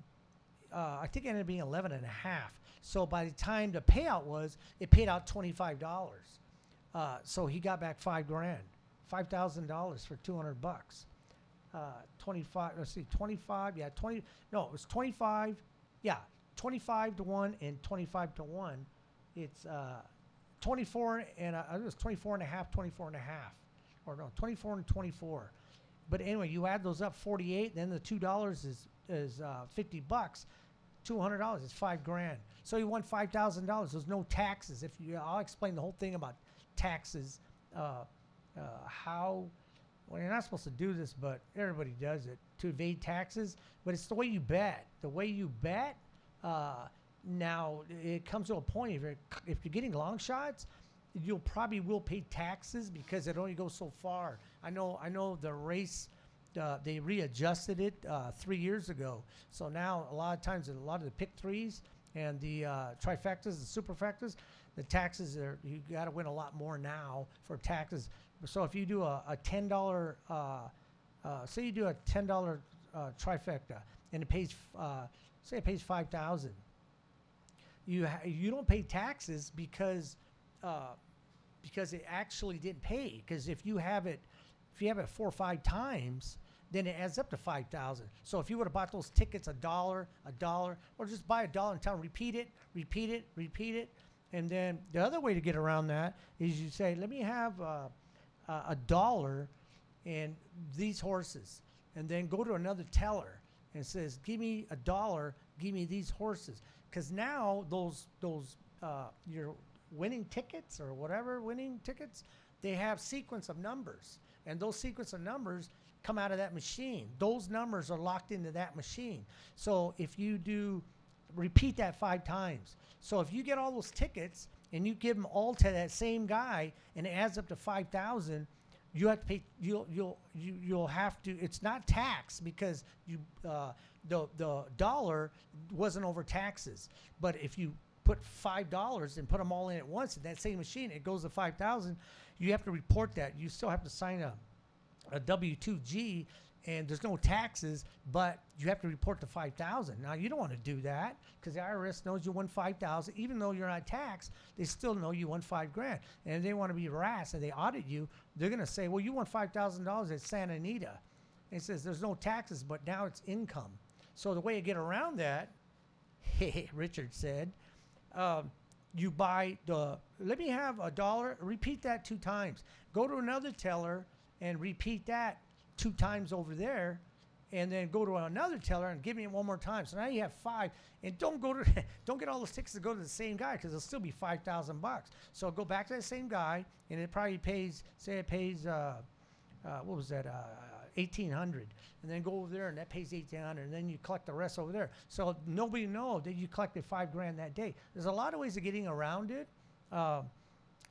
think it ended up being 11 and a half. So by the time the payout was, it paid out $25. So he got back $5,000 for $200. 25. Let's see, 25. Yeah, 20. No, it was 25. Yeah, 25-1 and 25-1. It's 24 and I think it was 24 and a half, 24 and a half, or no, 24 and 24. But anyway, you add those up, 48. Then the $2 is $50. $200 is $5,000. So he won $5,000. There's no taxes. I'll explain the whole thing about taxes. How. Well, you're not supposed to do this, but everybody does it to evade taxes. But it's the way you bet. The way you bet. Now it comes to a point if you're getting long shots, you'll probably will pay taxes because it only goes so far. I know the race. They readjusted it 3 years ago. So now a lot of times, a lot of the pick threes and the trifectas, the superfectas, the taxes you got to win a lot more now for taxes. So if you do a $10, say you do a $10 trifecta and it pays, say it pays $5,000, you don't pay taxes because it actually didn't pay. Because if you have it 4 or 5 times, then it adds up to $5,000. So if you would have bought those tickets $1, or just buy $1 and tell them repeat it. And then the other way to get around that is you say, let me have $1 and these horses, and then go to another teller and says, give me $1, give me these horses. Because now those your winning tickets or whatever winning tickets, they have sequence of numbers, and those sequence of numbers come out of that machine. Those numbers are locked into that machine. So if you do repeat that 5 times. So if you get all those tickets and you give them all to that same guy and it adds up to 5,000, you have to pay. You'll have to. It's not tax because the dollar wasn't over taxes. But if you put $5 and put them all in at once in that same machine, it goes to 5,000. You have to report that. You still have to sign a W-2G, and there's no taxes, but you have to report the 5,000. Now you don't want to do that because the IRS knows you won 5,000. Even though you're not taxed, they still know you won $5,000. And if they want to be harassed and they audit you, they're going to say, well, you won $5,000 at Santa Anita. And it says there's no taxes, but now it's income. So the way to get around that, Richard said, you buy let me have $1, repeat that 2 times. Go to another teller and repeat that 2 times over there, and then go to another teller and give me it 1 more time. So now you have 5, and don't get all those tickets to go to the same guy because it'll still be $5,000. So go back to that same guy, and it probably pays, say it pays, what was that, 1,800, and then go over there and that pays 1,800, and then you collect the rest over there. So nobody know that you collected $5,000 that day. There's a lot of ways of getting around it.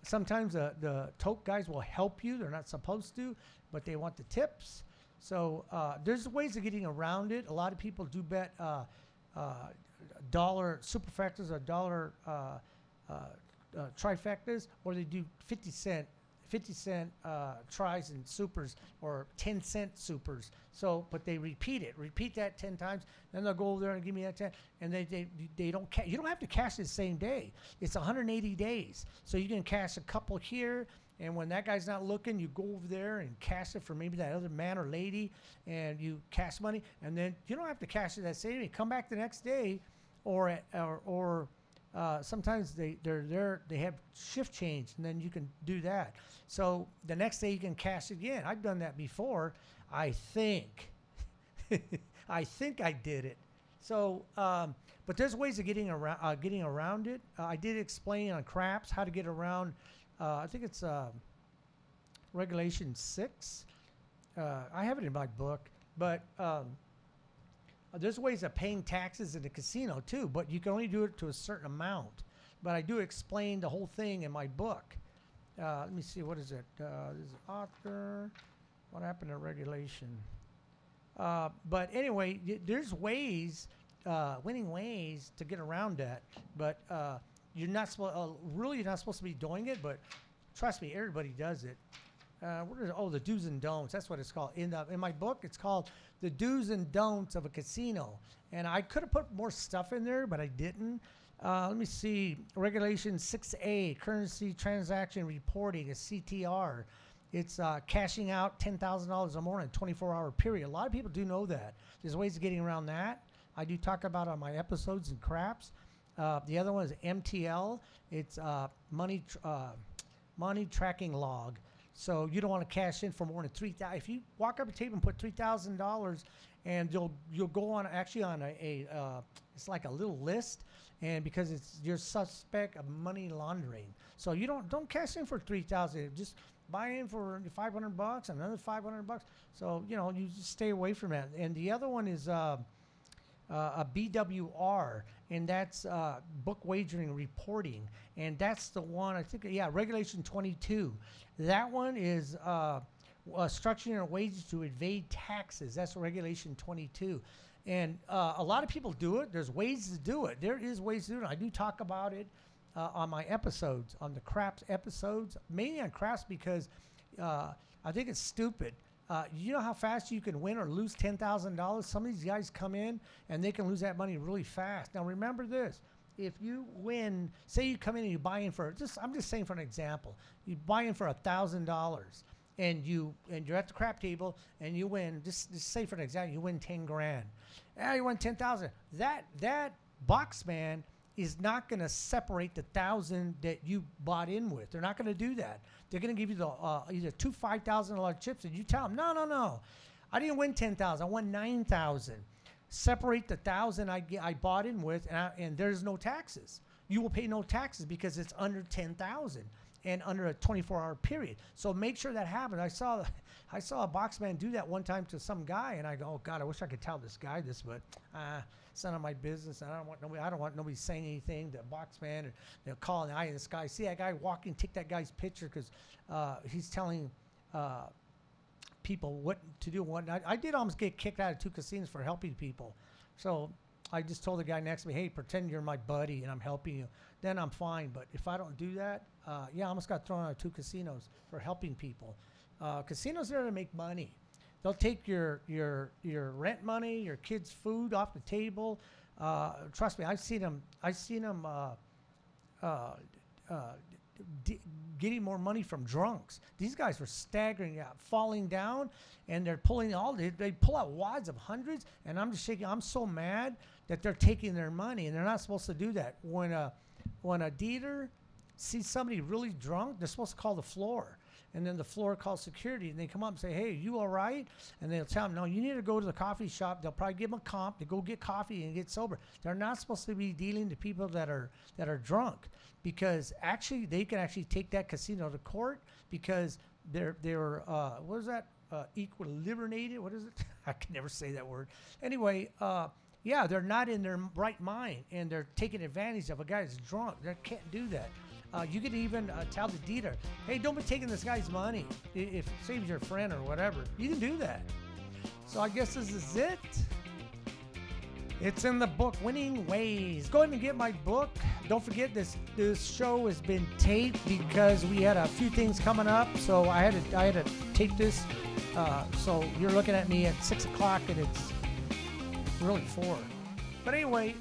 Sometimes the tote guys will help you. They're not supposed to, but they want the tips. So there's ways of getting around it. A lot of people do bet dollar superfectas or dollar trifectas, or they do 50 cent tries and supers or 10-cent supers. So, but they repeat that 10 times. Then they'll go over there and give me that 10, and they don't you don't have to cash it the same day. It's 180 days. So you can cash a couple here, and when that guy's not looking, you go over there and cash it for maybe that other man or lady, and you cash money, and then you don't have to cash it that same day. Come back the next day, or sometimes they have shift change, and then you can do that. So the next day you can cash again. I've done that before. I think I did it. So, but there's ways of getting around it. I did explain on craps how to get around. I think it's Regulation 6. I have it in my book, but there's ways of paying taxes in the casino too, but you can only do it to a certain amount. But I do explain the whole thing in my book. Let me see, what is it? This is author. What happened to regulation? But anyway, there's ways, winning ways to get around that. But you're not supposed, really, you're not supposed to be doing it. But trust me, everybody does it. The do's and don'ts. That's what it's called. In my book, it's called The Do's and Don'ts of a Casino. And I could have put more stuff in there, but I didn't. Let me see. Regulation 6A, Currency Transaction Reporting, a CTR. It's cashing out $10,000 or more in a 24-hour period. A lot of people do know that. There's ways of getting around that. I do talk about on my episodes and craps. The other one is MTL. It's money tracking log. So you don't want to cash in for more than $3,000. If you walk up a table and put $3,000, and you'll go on it's like a little list, and because you're suspect of money laundering. So you don't cash in for $3,000. Just buy in for $500, another $500. So you just stay away from that. And the other one is a BWR, and that's book wagering reporting, and that's the one I think. Yeah, Regulation 22. That one is structuring your wages to evade taxes. That's Regulation 22. And a lot of people do it. There's ways to do it. There is ways to do it. I do talk about it on my episodes, on the craps episodes, mainly on craps because I think it's stupid. You know how fast you can win or lose $10,000? Some of these guys come in and they can lose that money really fast. Now remember this. If you win, say you come in and you buy in for, I'm just saying for an example, you buy in for $1,000 and you're at the crap table and you win, just say for an example, you win 10 grand. You won 10,000. That box man is not going to separate the 1,000 that you bought in with. They're not going to do that. They're going to give you the either 2 $5,000 chips, and you tell them, no, I didn't win 10,000. I won 9,000. Separate the 1,000 I bought in with, and there's no taxes. You will pay no taxes because it's under 10,000. and under a 24-hour period. So make sure that happens. I saw a box man do that one time to some guy, and I go, oh God, I wish I could tell this guy this, but it's none of my business. And I don't want nobody saying anything. The box man, or they'll call in the eye in the sky. See that guy walking, take that guy's picture because he's telling people what to do. I did almost get kicked out of 2 casinos for helping people. So I just told the guy next to me, hey, pretend you're my buddy and I'm helping you. Then I'm fine. But if I don't do that, I almost got thrown out of 2 casinos for helping people. Casinos are there to make money. They'll take your rent money, your kids' food off the table. Trust me, I've seen them getting more money from drunks. These guys were staggering out, falling down, and they're pulling they pull out wads of hundreds, and I'm just shaking. I'm so mad that they're taking their money, and they're not supposed to do that. When a dealer sees somebody really drunk, they're supposed to call the floor. And then the floor calls security, and they come up and say, hey, you all right? And they'll tell them, no, you need to go to the coffee shop. They'll probably give them a comp to go get coffee and get sober. They're not supposed to be dealing to people that are drunk, because actually they can actually take that casino to court because they're what is that? Equilibrated? What is it? I can never say that word. Anyway, they're not in their right mind, and they're taking advantage of a guy that's drunk. They can't do that. You could even tell the dealer, hey, don't be taking this guy's money. If it saves your friend or whatever, you can do that. So I guess this is it. It's in the book, Winning Ways. Go ahead and get my book. Don't forget this show has been taped because we had a few things coming up. So I had to tape this. So you're looking at me at 6 o'clock and it's really 4. But anyway,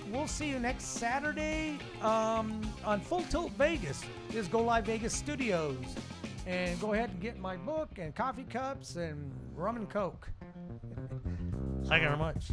we'll see you next Saturday on Full Tilt Vegas. This is Go Live Vegas Studios. And go ahead and get my book and coffee cups and rum and Coke. Thank you very much.